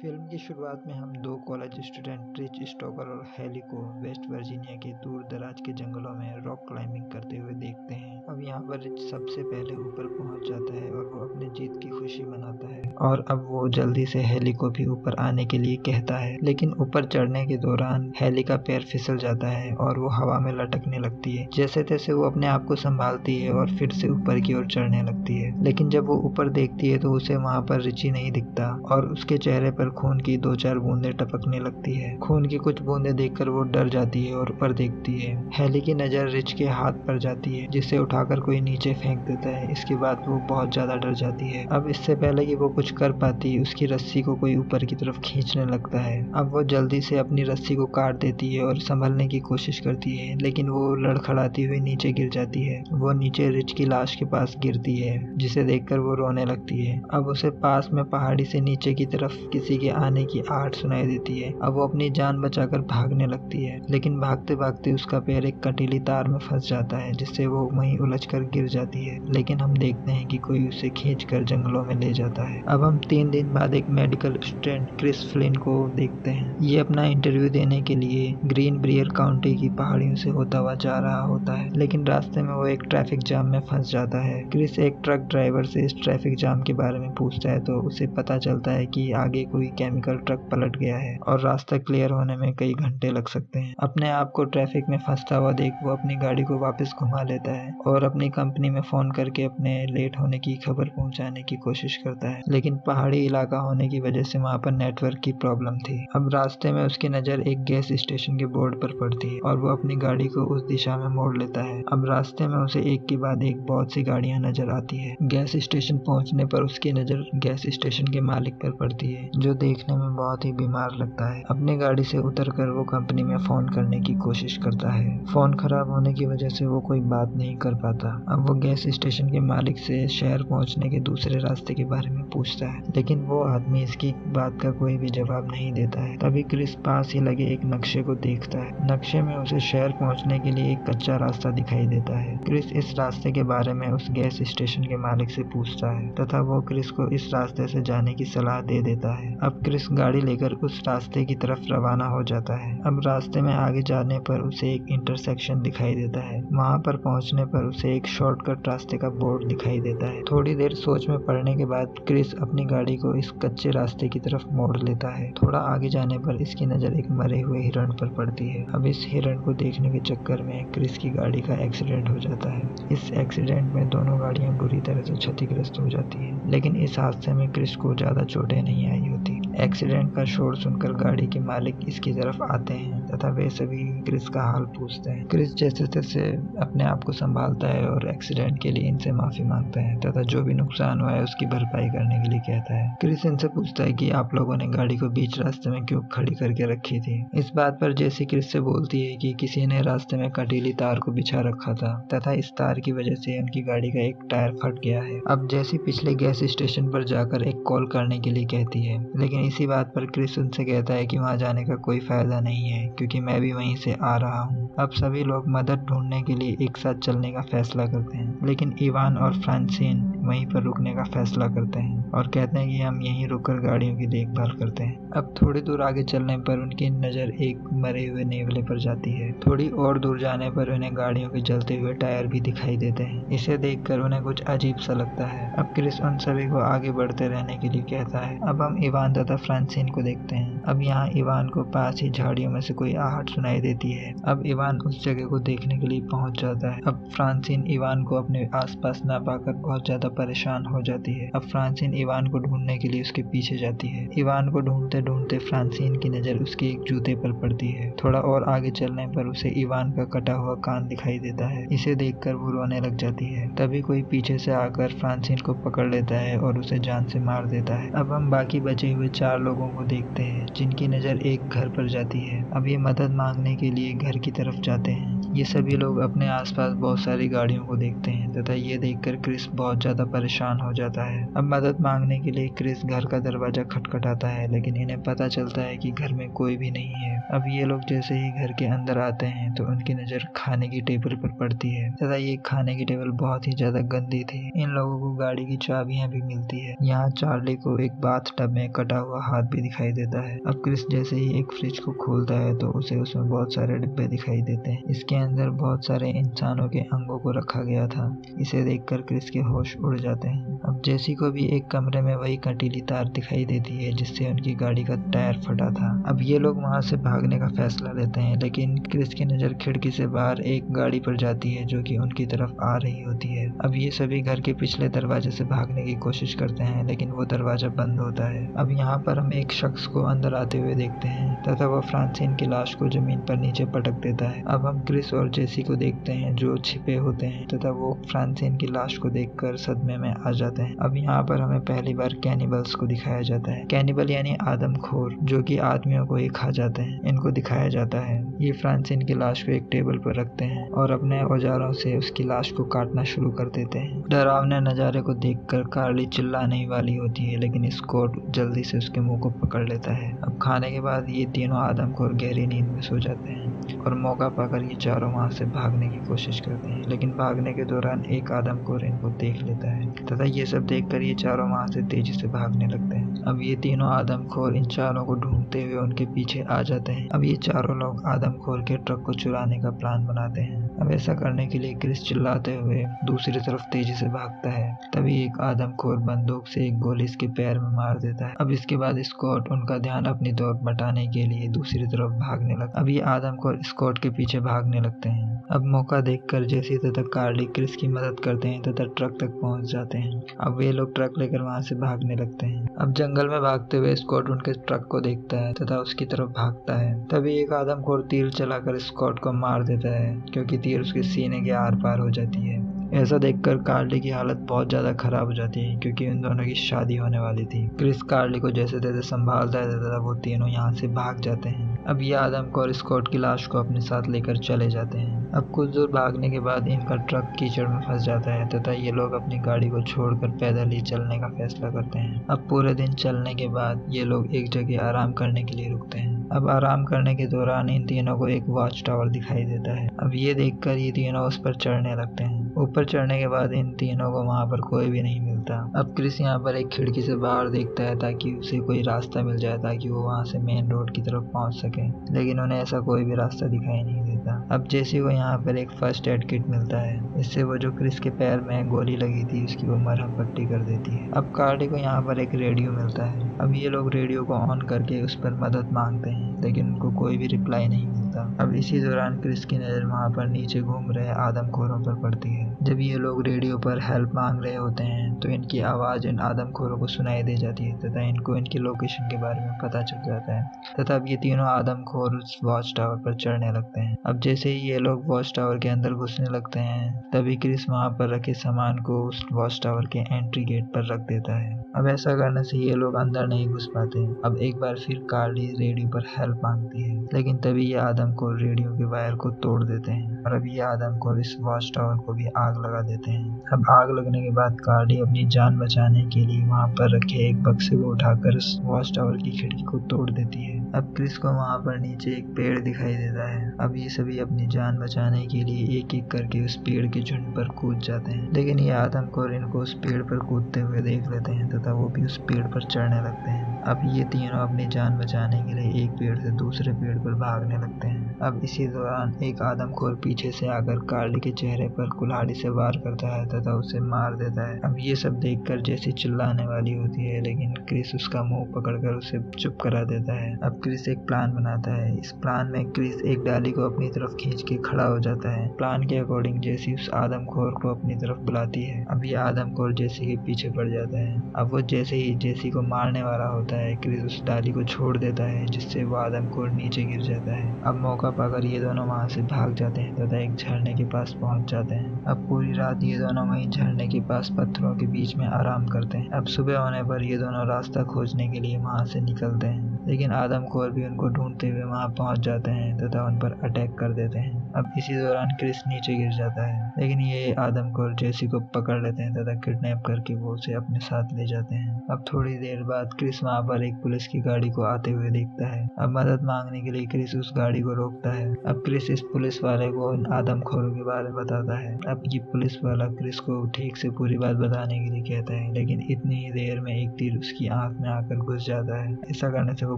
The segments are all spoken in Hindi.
फिल्म की शुरुआत में हम दो कॉलेज स्टूडेंट रिच स्टोकर और हैली को वेस्ट वर्जीनिया के दूर दराज के जंगलों में रॉक क्लाइंबिंग करते हुए देखते हैं। अब यहाँ पर रिच सबसे पहले ऊपर पहुँच जाता है और वो अपनी जीत की खुशी मनाता है और अब वो जल्दी से हैली को भी ऊपर आने के लिए कहता है, लेकिन ऊपर चढ़ने के दौरान हैली का पैर फिसल जाता है और वो हवा में लटकने लगती है। जैसे तैसे वो अपने आप को संभालती है और फिर से ऊपर की ओर चढ़ने लगती है, लेकिन जब वो ऊपर देखती है तो उसे वहाँ पर रिची नहीं दिखता और उसके चेहरे पर खून की 2-4 बूंदें टपकने लगती है। खून की कुछ बूंदें देखकर वो डर जाती है और ऊपर देखती है। हैली की नजर रिच के हाथ पर जाती है, जिसे उठाकर कोई नीचे फेंक देता है। इसके बाद वो बहुत ज्यादा डर जाती है। अब इससे पहले कि वो कुछ कर पाती, उसकी रस्सी को कोई ऊपर की तरफ खींचने लगता है। अब वो जल्दी से अपनी रस्सी को काट देती है और संभलने की कोशिश करती है, लेकिन वो लड़खड़ाती हुई नीचे गिर जाती है। वो नीचे रिच की लाश के पास गिरती है, जिसे देखकर वो रोने लगती है। अब उसे पास में पहाड़ी से नीचे की तरफ किसी के आने की आहट सुनाई देती है। अब वो अपनी जान बचाकर भागने लगती है, लेकिन भागते भागते उसका पैर एक कंटीली तार में फंस जाता है, जिससे वो वहीं उलझकर गिर जाती है। लेकिन हम देखते हैं कि कोई उसे खींचकर जंगलों में ले जाता है। अब हम 3 दिन बाद एक मेडिकल स्टूडेंट क्रिस फ्लिन को देखते हैं। ये अपना इंटरव्यू देने के लिए ग्रीन ब्रियर काउंटी की पहाड़ियों से होता हुआ जा रहा होता है, लेकिन रास्ते में वो एक ट्रैफिक जाम में फंस जाता है। क्रिस एक ट्रक ड्राइवर से इस ट्रैफिक जाम के बारे में पूछता है तो उसे पता चलता है कि आगे कोई केमिकल ट्रक पलट गया है और रास्ता क्लियर होने में कई घंटे लग सकते हैं। अपने आप को ट्रैफिक में फंसता हुआ देख वो अपनी गाड़ी को वापस घुमा लेता है और अपनी कंपनी में फोन करके अपने लेट होने की खबर पहुंचाने की कोशिश करता है, लेकिन पहाड़ी इलाका होने की वजह से वहाँ पर नेटवर्क की प्रॉब्लम थी। अब रास्ते में उसकी नजर एक गैस स्टेशन के बोर्ड पर पड़ती है और वो अपनी गाड़ी को उस दिशा में मोड़ लेता है। अब रास्ते में उसे एक के बाद एक बहुत सी गाड़ियां नजर आती है। गैस स्टेशन पहुंचने पर उसकी नजर गैस स्टेशन के मालिक पर पड़ती है, जो देखने में बहुत ही बीमार लगता है। अपनी गाड़ी से उतरकर वो कंपनी में फोन करने की कोशिश करता है। फोन खराब होने की वजह से वो कोई बात नहीं कर पाता। अब वो गैस स्टेशन के मालिक से शहर पहुंचने के दूसरे रास्ते के बारे में पूछता है, लेकिन वो आदमी इसकी बात का कोई भी जवाब नहीं देता है। तभी क्रिस पास ही लगे एक नक्शे को देखता है। नक्शे में उसे शहर पहुंचने के लिए एक कच्चा रास्ता दिखाई देता है। क्रिस इस रास्ते के बारे में उस गैस स्टेशन के मालिक से पूछता है तथा वो क्रिस को इस रास्ते से जाने की सलाह दे देता है। अब क्रिस गाड़ी लेकर उस रास्ते की तरफ रवाना हो जाता है। अब रास्ते में आगे जाने पर उसे एक इंटरसेक्शन दिखाई देता है। वहाँ पर पहुँचने पर उसे एक शॉर्टकट रास्ते का बोर्ड दिखाई देता है। थोड़ी देर सोच में पड़ने के बाद क्रिस अपनी गाड़ी को इस कच्चे रास्ते की तरफ मोड़ लेता है। थोड़ा आगे जाने पर इसकी नजर एक मरे हुए हिरण पर पड़ती है। अब इस हिरण को देखने के चक्कर में क्रिस की गाड़ी का एक्सीडेंट हो जाता है। इस एक्सीडेंट में दोनों गाड़ियां बुरी तरह से क्षतिग्रस्त हो जाती हैं, लेकिन इस हादसे में क्रिस को ज्यादा चोटें नहीं आई होती। एक्सीडेंट का शोर सुनकर गाड़ी के मालिक इसकी तरफ आते हैं तथा वे सभी क्रिस का हाल पूछते हैं। क्रिस जैसे तैसे अपने आप को संभालता है और एक्सीडेंट के लिए इनसे माफी मांगता है तथा जो भी नुकसान हुआ है उसकी भरपाई करने के लिए कहता है। क्रिस इनसे पूछता है कि आप लोगों ने गाड़ी को बीच रास्ते में क्यों खड़ी करके रखी थी। इस बात पर जैसी क्रिस से बोलती है कि किसी ने रास्ते में कंटीली तार को बिछा रखा था तथा इस तार की वजह से उनकी गाड़ी का एक टायर फट गया है। अब जैसी पिछले गैस स्टेशन पर जाकर एक कॉल करने के लिए कहती है, लेकिन इसी बात पर क्रिस उनसे कहता है कि वहां जाने का कोई फायदा नहीं है क्योंकि मैं भी वहीं से आ रहा हूँ। अब सभी लोग मदद ढूंढने के लिए एक साथ चलने का फैसला करते हैं, लेकिन इवान और फ्रांसिन वहीं पर रुकने का फैसला करते हैं और कहते हैं कि हम यहीं रुककर गाड़ियों की देखभाल करते हैं। अब थोड़ी दूर आगे चलने पर उनकी नजर एक मरे हुए नेवले पर जाती है। थोड़ी और दूर जाने पर उन्हें गाड़ियों के जलते हुए टायर भी दिखाई देते हैं। इसे देखकर उन्हें कुछ अजीब सा लगता है। अब क्रिस उन सभी को आगे बढ़ते रहने के लिए कहता है। अब हम इवान तथा फ्रांसिन को देखते हैं। अब यहाँ इवान को पास ही झाड़ियों में से कोई आहट सुनाई देती है। अब इवान उस जगह को देखने के लिए पहुंच जाता है। अब फ्रांसिन इवान को अपने आसपास न पाकर बहुत ज्यादा परेशान हो जाती है। अब फ्रांसिन इवान को ढूंढने के लिए उसके पीछे जाती है। इवान को ढूंढते ढूंढते फ्रांसिन की नजर उसके एक जूते पर पड़ती है। थोड़ा और आगे चलने पर उसे इवान का कटा हुआ कान दिखाई देता है। इसे देखकर वो रोने लग जाती है। तभी कोई पीछे से आकर फ्रांसिन को पकड़ लेता है और उसे जान से मार देता है। अब हम बाकी बचे हुए 4 लोगों को देखते हैं, जिनकी नजर एक घर पर जाती है। अब ये मदद मांगने के लिए घर की तरफ जाते हैं, ये सभी लोग अपने आसपास बहुत सारी गाड़ियों को देखते हैं तथा ये देखकर क्रिस बहुत ज्यादा परेशान हो जाता है। अब मदद मांगने के लिए क्रिस घर का दरवाजा खटखटाता है, लेकिन इन्हें पता चलता है कि घर में कोई भी नहीं है। अब ये लोग जैसे ही घर के अंदर आते हैं तो उनकी नजर खाने की टेबल पर पड़ती है तथा ये खाने की टेबल बहुत ही ज्यादा गंदी थी। इन लोगों को गाड़ी की चाबियां भी मिलती है। यहाँ चार्ली को एक बाथ टब में कटा हुआ हाथ भी दिखाई देता है। अब क्रिस जैसे ही एक फ्रिज को खोलता है तो उसे उसमें बहुत सारे डिब्बे दिखाई देते हैं। इसके अंदर बहुत सारे इंसानों के अंगों को रखा गया था। इसे देखकर क्रिस के होश उड़ जाते हैं। अब जेसी को भी एक कमरे में वही कंटीली तार दिखाई देती है जिससे उनकी गाड़ी का टायर फटा था। अब ये लोग वहां से भागने का फैसला लेते हैं, लेकिन क्रिस की नजर खिड़की से बाहर एक गाड़ी पर जाती है जो कि उनकी तरफ आ रही होती है। अब ये सभी घर के पिछले दरवाजे से भागने की कोशिश करते हैं, लेकिन वो दरवाजा बंद होता है। अब यहाँ पर हम एक शख्स को अंदर आते हुए देखते हैं तथा वो फ्रांसिन की लाश को जमीन पर नीचे पटक देता है। अब हम क्रिस और जेसी को देखते हैं जो छिपे होते हैं तथा वो फ्रांसिन की लाश को देखकर सदमे में आ जाते हैं। अब यहाँ पर हमें पहली बार कैनिबल्स को दिखाया जाता है। कैनिबल यानी आदमखोर जो कि आदमियों को ही खा जाते हैं, इनको दिखाया जाता है। ये फ्रांसिन की लाश को एक टेबल पर रखते हैं और अपने औजारों से उसकी लाश को काटना शुरू कर देते हैं। डरावने नजारे को देखकर कार्ली चिल्लाने ही वाली होती है, लेकिन स्कॉट जल्दी से उसके मुंह को पकड़ लेता है। अब खाने के बाद ये तीनों आदमखोर गहरी नींद में सो जाते हैं और मौका पाकर ये चारों वहां से भागने की कोशिश करते हैं, लेकिन भागने के दौरान एक आदमखोर इनको देख लेता है तथा ये सब देखकर ये चारों वहां से तेजी से भागने लगते हैं। अब ये तीनों आदमखोर इन चारों को ढूंढते हुए उनके पीछे आ जाते हैं। अब ये चारों लोग आदमखोर के ट्रक को चुराने का प्लान बनाते हैं। अब ऐसा करने के लिए क्रिस चिल्लाते हुए दूसरी तरफ तेजी से भागता है। तभी एक आदमखोर बंदूक से एक गोली इसके पैर में मार देता है। अब इसके बाद स्कॉट उनका ध्यान अपनी दौड़ बटाने के लिए दूसरी तरफ भागने लगता है। अब ये आदमखोर स्कॉट के पीछे भागने लगते हैं। अब मौका देखकर जेसी तथा कार्ली क्रिस की मदद करते हैं तथा ट्रक तक पहुंच जाते हैं। अब वे लोग ट्रक लेकर वहां से भागने लगते हैं। अब जंगल में भागते हुए स्कॉट उनके ट्रक को देखता है तथा उसकी तरफ भागता है। तभी एक आदमखोर तीर चलाकर स्कॉट को मार देता है, क्योंकि तीर उसके सीने के आर पार हो जाती है। ऐसा देखकर कार्ली की हालत बहुत ज्यादा खराब हो जाती है, क्योंकि उन दोनों की शादी होने वाली थी। क्रिस कार्ली को जैसे तैसे संभालता है तथा वो तीनों यहाँ से भाग जाते हैं। अब ये आदमखोर स्कॉट की लाश को अपने साथ लेकर चले जाते हैं। अब कुछ दूर भागने के बाद इनका ट्रक कीचड़ में फंस जाता है तथा ये लोग अपनी गाड़ी को छोड़कर पैदल ही चलने का फैसला करते हैं। अब पूरे दिन चलने के बाद ये लोग एक जगह आराम करने के लिए रुकते हैं। अब आराम करने के दौरान इन तीनों को एक वॉच टावर दिखाई देता है। अब ये देखकर ये तीनों उस पर चढ़ने लगते हैं। ऊपर चढ़ने के बाद इन तीनों को वहां पर कोई भी नहीं मिलता। अब क्रिस यहाँ पर एक खिड़की से बाहर देखता है ताकि उसे कोई रास्ता मिल जाए ताकि वो वहां से मेन रोड की तरफ पहुंच सके, लेकिन उन्हें ऐसा कोई भी रास्ता दिखाई नहीं देता। अब जेसी को यहाँ पर एक फर्स्ट एड किट मिलता है। इससे वो जो क्रिस के पैर में गोली लगी थी उसकी वो मरहम पट्टी कर देती है। अब कार्ली को यहाँ पर एक रेडियो मिलता है। अब ये लोग रेडियो को ऑन करके उस पर मदद मांगते हैं, लेकिन उनको कोई भी रिप्लाई नहीं मिलता। अब इसी दौरान क्रिस की नजर वहां पर नीचे घूम रहे आदमखोरों पर पड़ती है। जब ये लोग रेडियो पर हेल्प मांग रहे होते हैं तो इनकी आवाज इन आदमखोरों को सुनाई दे जाती है तथा इनको इनकी लोकेशन के बारे में पता चल जाता है तथा अब ये तीनों आदमखोर उस वॉच टावर पर चढ़ने लगते हैं। अब जैसे ही ये लोग वॉच टावर के अंदर घुसने लगते हैं तभी क्रिस वहां पर रखे सामान को उस वॉच टावर के एंट्री गेट पर रख देता है। अब ऐसा करने से ये लोग अंदर नहीं घुस पाते। अब एक बार फिर कार्ली रेडियो पर हेल्प मांगती है, लेकिन तभी ये आदमखोर रेडियो के वायर को तोड़ देते हैं और अब ये आदमखोर इस वॉच टावर को भी आग लगा देते हैं। अब आग लगने के बाद कार्ली अपनी जान बचाने के लिए वहां पर रखे एक बक्से को उठाकर उस वॉच टावर की खिड़की को तोड़ देती है। अब क्रिस को वहां पर नीचे एक पेड़ दिखाई देता है। अब ये सभी अपनी जान बचाने के लिए एक एक करके उस पेड़ के झुंड पर कूद जाते हैं, लेकिन ये आदमखोर इनको उस पेड़ पर कूदते हुए देख लेते हैं तथा वो भी उस पेड़ पर चढ़ने लगते हैं। अब ये तीनों अपनी जान बचाने के लिए एक पेड़ से दूसरे पेड़ पर भागने लगते हैं। अब इसी दौरान एक आदमखोर पीछे से आकर कार्ली के चेहरे पर कुल्हाड़ी से वार करता है तथा उसे मार देता है। अब ये सब देखकर जैसी चिल्लाने वाली होती है, लेकिन क्रिस उसका मुंह पकड़कर उसे चुप करा देता है। अब क्रिस एक प्लान बनाता है। इस प्लान में क्रिस एक डाली को अपनी तरफ खींच के खड़ा हो जाता है। प्लान के अकॉर्डिंग जेसी उस आदमखोर को अपनी तरफ बुलाती है। अब ये आदमखोर जेसी के पीछे पड़ जाता है। अब वो जैसे ही जेसी को मारने वाला होता है क्रिस उस डाली को छोड़ देता है, जिससे वो आदमखोर नीचे गिर जाता है। अब मौका पाकर ये दोनों वहां से भाग जाते हैं तथा एक झरने के पास पहुंच जाते हैं। अब पूरी रात ये दोनों वहीं झरने के पास पत्थरों के बीच में आराम करते हैं। अब सुबह होने पर ये दोनों रास्ता खोजने के लिए वहां से निकलते हैं। लेकिन आदमखोर भी उनको ढूंढते हुए वहां पहुंच जाते हैं तथा उन पर अटैक कर देते हैं। अब इसी दौरान क्रिस नीचे गिर जाता है, लेकिन ये आदमखोर जेसी को पकड़ लेते हैं तथा किडनैप करके वो उसे अपने साथ ले जाते हैं। अब थोड़ी देर बाद क्रिस वहां पर एक पुलिस की गाड़ी को आते हुए देखता है। अब मदद मांगने के लिए क्रिस उस गाड़ी को रोकता है। अब क्रिस इस पुलिस वाले को इन आदमखोरों के बारे में बताता है। अब ये पुलिस वाला क्रिस को ठीक से पूरी बात बताने के लिए कहता है, लेकिन इतनी ही देर में एक तीर उसकी आंख में आकर घुस जाता है। ऐसा करने से वो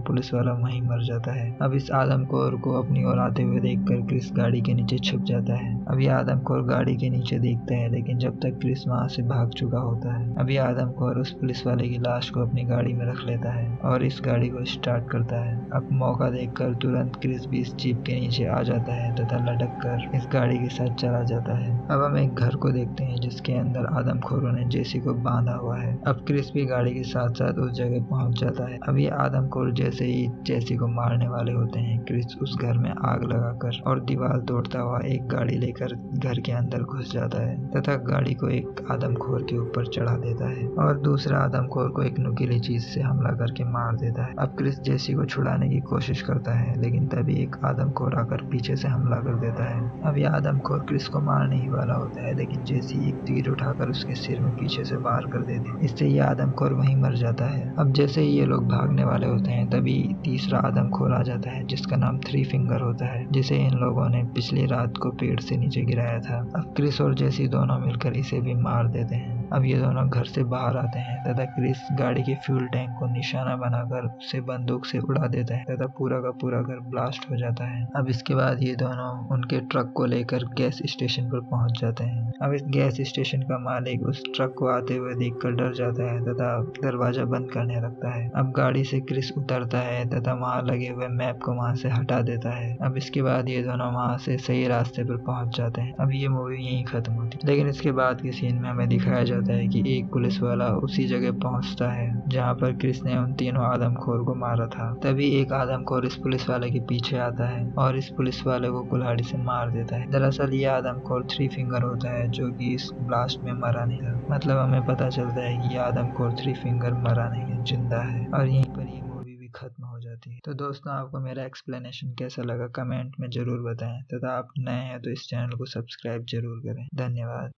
पुलिस वाला वहीं मर जाता है। अब इस आदमखोर को अपनी ओर आते हुए देखकर क्रिस गाड़ी के नीचे छुप जाता है। अब ये आदमखोर गाड़ी के नीचे देखता है, लेकिन जब तक क्रिस वहां से भाग चुका होता है। अब ये आदमखोर उस पुलिस वाले की लाश को अपनी गाड़ी में रख लेता है और इस गाड़ी को स्टार्ट करता है। अब मौका देखकर तुरंत क्रिस भी इस जीप के नीचे आ जाता है तथा लटक कर इस गाड़ी के साथ चला जाता है। अब हम एक घर को देखते हैं जिसके अंदर आदमखोरों ने जेसी को बांधा हुआ है। अब क्रिस भी गाड़ी के साथ साथ उस जगह पहुंच जाता है। अब ये आदमखोर जैसे ही जेसी को मारने वाले होते हैं, क्रिस उस घर में आग लगाकर और दीवार तोड़ता हुआ एक गाड़ी लेकर घर के अंदर घुस जाता है तथा गाड़ी को एक आदमखोर के ऊपर चढ़ा देता है और दूसरा आदमखोर को एक नुकीली चीज से हमला करके मार देता है। अब क्रिस जेसी को छुड़ाने की कोशिश करता है, लेकिन तभी एक आदमखोर आकर पीछे से हमला कर देता है। अब यह आदमखोर क्रिस को मारने ही वाला होता है, लेकिन जेसी एक तीर उठाकर उसके सिर में पीछे से वार कर देती है। इससे यह आदमखोर वहीं मर जाता है। अब जैसे ही ये लोग भागने वाले होते हैं, तभी तीसरा आदमखोर आ जाता है जिसका नाम थ्री फिंगर होता है, जिसे इन लोगों ने पिछली रात को पेड़ से नीचे गिराया था। अब क्रिस और जेसी दोनों मिलकर इसे भी मार देते हैं। अब ये दोनों घर से बाहर आते हैं तथा क्रिस गाड़ी के फ्यूल टैंक को निशाना बनाकर उसे बंदूक से उड़ा देता है तथा पूरा का पूरा घर ब्लास्ट हो जाता है। अब इसके बाद ये दोनों उनके ट्रक को लेकर गैस स्टेशन पर पहुंच जाते हैं। अब इस गैस स्टेशन का मालिक उस ट्रक को आते हुए देखकर डर जाता है तथा दरवाजा बंद करने लगता है। अब गाड़ी से क्रिस उतरता है तथा वहां लगे हुए मैप को वहां से हटा देता है। अब इसके बाद ये दोनों वहां से सही रास्ते पर पहुंच जाते हैं। अब ये मूवी यहीं खत्म होती है, लेकिन इसके बाद के सीन में हमें दिखाया जाता है कि एक पुलिस वाला उसी जगह पहुंचता है जहां पर क्रिस ने उन तीनों आदमखोर को मारा था। तभी एक आदमखोर इस पुलिस वाले के पीछे आता है और इस पुलिस वाले को कुल्हाड़ी से मार देता है। दरअसल ये आदमखोर थ्री फिंगर होता है जो कि इस ब्लास्ट में मरा नहीं था। मतलब हमें पता चलता है कि ये आदमखोर थ्री फिंगर मरा नहीं है, जिंदा है। और यहीं पर ये मूवी भी खत्म हो जाती है। तो दोस्तों, आपको मेरा एक्सप्लेनेशन कैसा लगा कमेंट में जरूर बताएं तथा आप नए हैं तो इस चैनल को सब्सक्राइब जरूर करें। धन्यवाद।